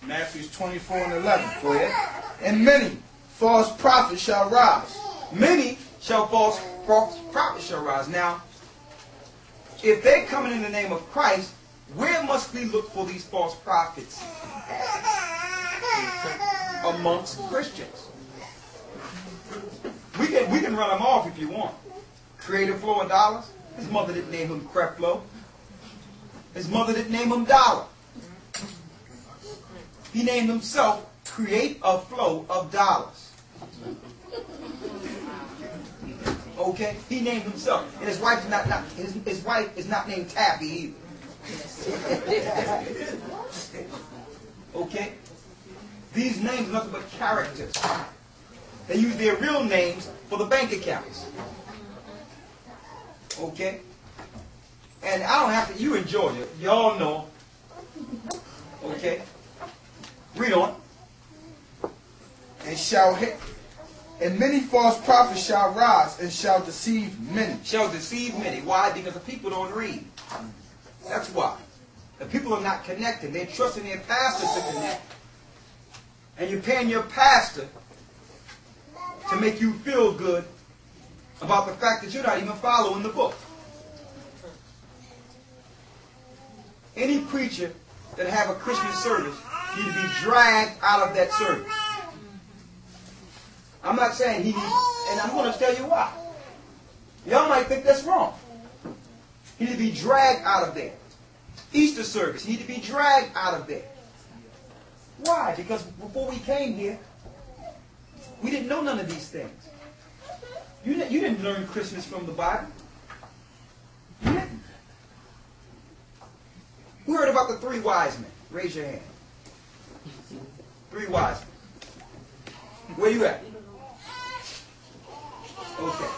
Matthew 24 and 11. Go ahead. And many false prophets shall rise. Many false prophets shall rise. Now, if they're coming in the name of Christ, where must we look for these false prophets? Amongst Christians. We can run them off if you want. Creative Flow of Dollars. His mother didn't name him Creflo. His mother didn't name him Dollar. He named himself Create a Flow of Dollars. Okay? He named himself. And his wife is not named Tabby either. Okay? These names are nothing but characters. They use their real names for the bank accounts. Okay? And I don't have to, you in Georgia, y'all know. Okay? Read on. And many false prophets shall rise and shall deceive many. Shall deceive many. Why? Because the people don't read. That's why. The people are not connected. They're trusting their pastor to connect. And you're paying your pastor to make you feel good about the fact that you're not even following the book. Any preacher that have a Christian service needs to be dragged out of that service. I'm not saying he needs, and I'm going to tell you why. Y'all might think that's wrong. He needs to be dragged out of there. Easter service, he needs to be dragged out of there. Why? Because before we came here, we didn't know none of these things. You didn't learn Christmas from the Bible. You didn't. Who heard about the 3 wise men? Raise your hand. 3 wise men. Where you at? Okay.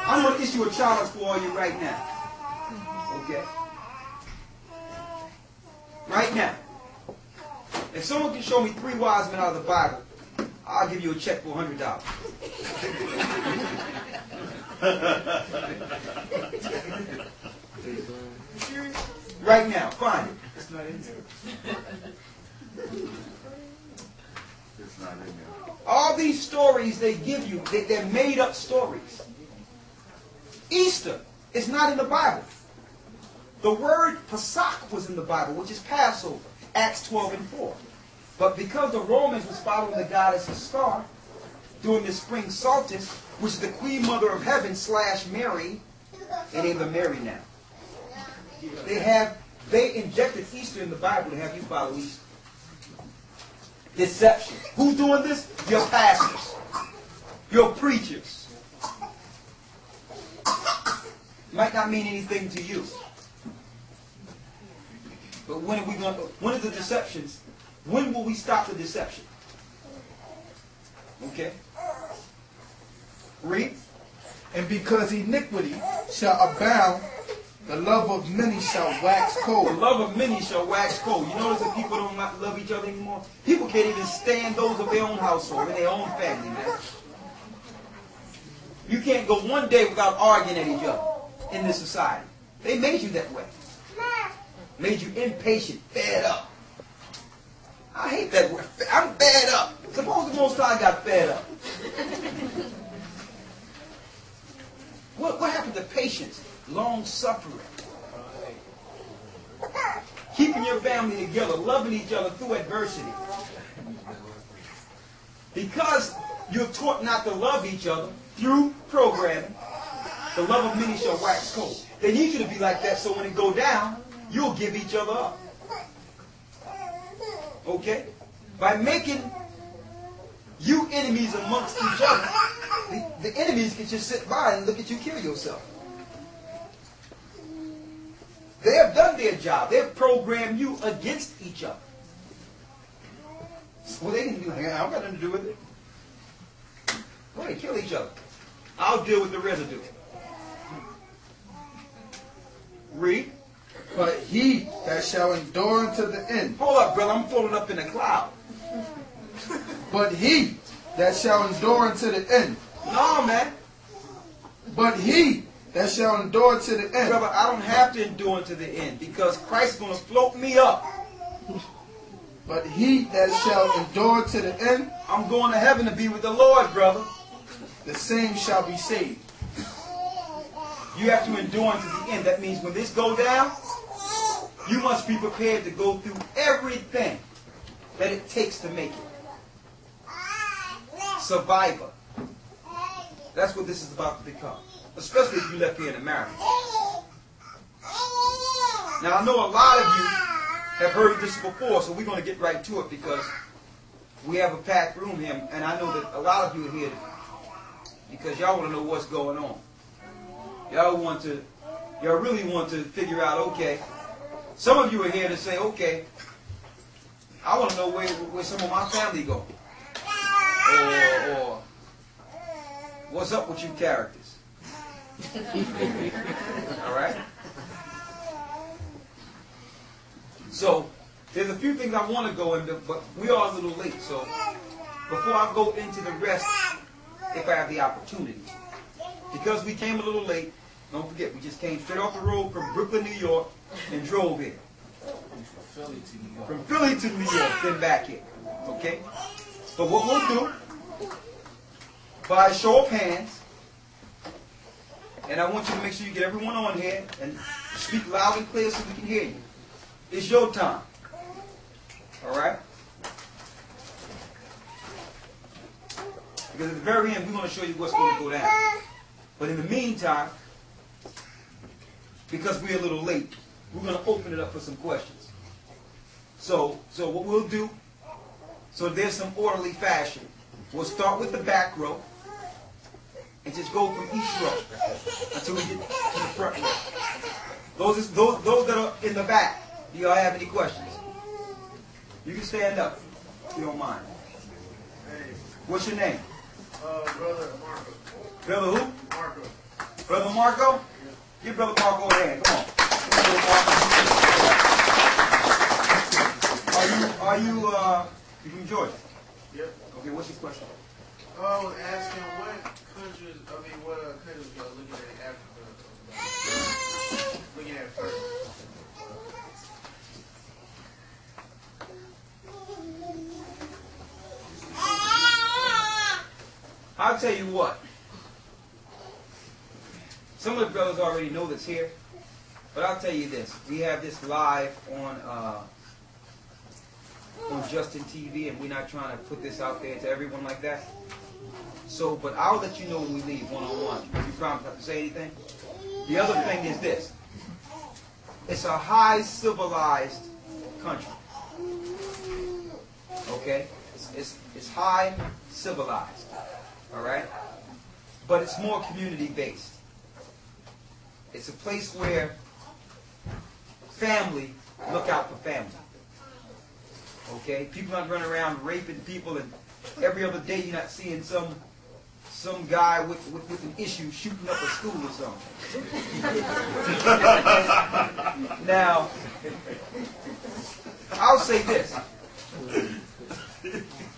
I'm going to issue a challenge for all you right now. Okay? Right now. If someone can show me 3 wise men out of the Bible, I'll give you a check for $100. Right now, find it. It's not in there. It's not in there. All these stories they give you, they're made up stories. Easter is not in the Bible. The word Pesach was in the Bible, which is Passover, Acts 12 and 4. But because the Romans was following the goddess of Star during the spring solstice, which is the Queen Mother of Heaven / Mary, they named her Mary now. They injected Easter in the Bible to have you follow Easter. Deception. Who's doing this? Your pastors. Your preachers. Might not mean anything to you. But when are the deceptions? When will we stop the deception? Okay? Read. And because iniquity shall abound, the love of many shall wax cold. The love of many shall wax cold. You notice that people don't love each other anymore? People can't even stand those of their own household, in their own family, man. You can't go one day without arguing at each other in this society. They made you that way. Made you impatient, fed up. I hate that word. I'm fed up. Suppose the Most High got fed up. What happened to patience? Long suffering. Keeping your family together, loving each other through adversity. Because you're taught not to love each other through programming, the love of many shall wax cold. They need you to be like that so when it go down, you'll give each other up. Okay? By making you enemies amongst each other, the enemies can just sit by and look at you kill yourself. They have done their job. They have programmed you against each other. Well, they can do it. I've got nothing to do with it. Go ahead, kill each other. I'll deal with the residue. Read. But he that shall endure unto the end. Hold up, brother. I'm floating up in the cloud. But he that shall endure unto the end. No, man. But he that shall endure to the end. Brother, I don't have to endure to the end because Christ's going to float me up. But he that shall endure to the end, I'm going to heaven to be with the Lord, brother. the same shall be saved. You have to endure to the end. That means when this go down, you must be prepared to go through everything that it takes to make it. Survivor. That's what this is about to become. Especially if you left here in America. Now I know a lot of you have heard this before, so we're going to get right to it because we have a packed room here, and I know that a lot of you are here because y'all want to know what's going on. Y'all really want to figure out, okay, some of you are here to say, okay, I want to know where some of my family go. Or what's up with you characters? All right? So, there's a few things I want to go into, but we are a little late. So, before I go into the rest, if I have the opportunity, because we came a little late, don't forget, we just came straight off the road from Brooklyn, New York, and drove here. From Philly to New York, then back here. Okay? But what we'll do, by a show of hands, and I want you to make sure you get everyone on here and speak loud and clear so we can hear you. It's your time. Alright? Because at the very end, we're going to show you what's going to go down. But in the meantime, because we're a little late, we're going to open it up for some questions. So what we'll do, so there's some orderly fashion. We'll start with the back row and just go through each row until we get to the front row. Those that are in the back, do y'all have any questions? You can stand up if you don't mind. Hey. What's your name? Brother Marco. Brother who? Marco. Brother Marco? Yeah. Give Brother Marco a hand. Come on. Are you from Georgia? Yep. Okay, what's your question? I was asking what countries y'all looking at in Africa? Looking at first. I'll tell you what. Some of the brothers already know this here, but I'll tell you this. We have this live on Justin TV, and we're not trying to put this out there to everyone like that. So, but I'll let you know when we leave one-on-one. You promise not to say anything? The other thing is this. It's a high civilized country. Okay? It's high civilized. Alright? But it's more community based. It's a place where family look out for family. Okay? People not running around raping people, and every other day you're not seeing some guy with an issue shooting up a school or something. Now, I'll say this.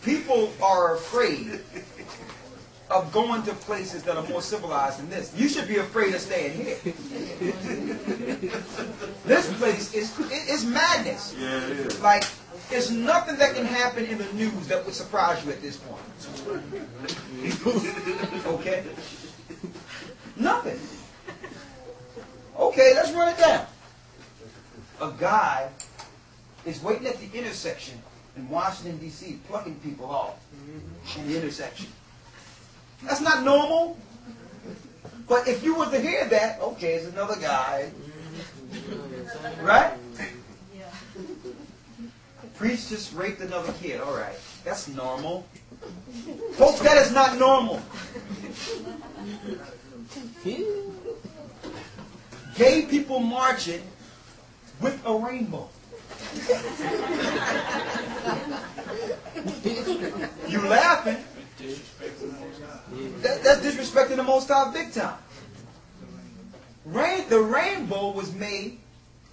People are afraid of going to places that are more civilized than this. You should be afraid of staying here. This place is madness. Yeah, it is. Like, there's nothing that can happen in the news that would surprise you at this point. Okay? Nothing. Okay, let's run it down. A guy is waiting at the intersection in Washington, D.C., plucking people off in the intersection. That's not normal. But if you were to hear that, okay, it's another guy. Right? Priest just raped another kid. All right. That's normal. Folks, that is not normal. Gay people marching with a rainbow. You laughing? That's disrespecting the Most High big time. The rainbow was made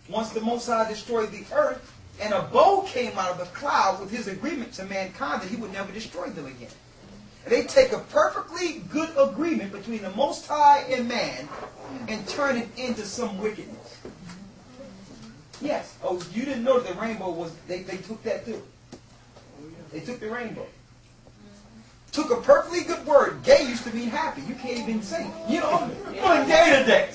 once the Most High destroyed the earth, and a bow came out of the cloud with his agreement to mankind that he would never destroy them again. And they take a perfectly good agreement between the Most High and man and turn it into some wickedness. Yes. Oh, you didn't know that the rainbow was, they took that too. They took the rainbow. Took a perfectly good word. Gay used to mean happy. You can't even say, you know, I'm feeling gay today.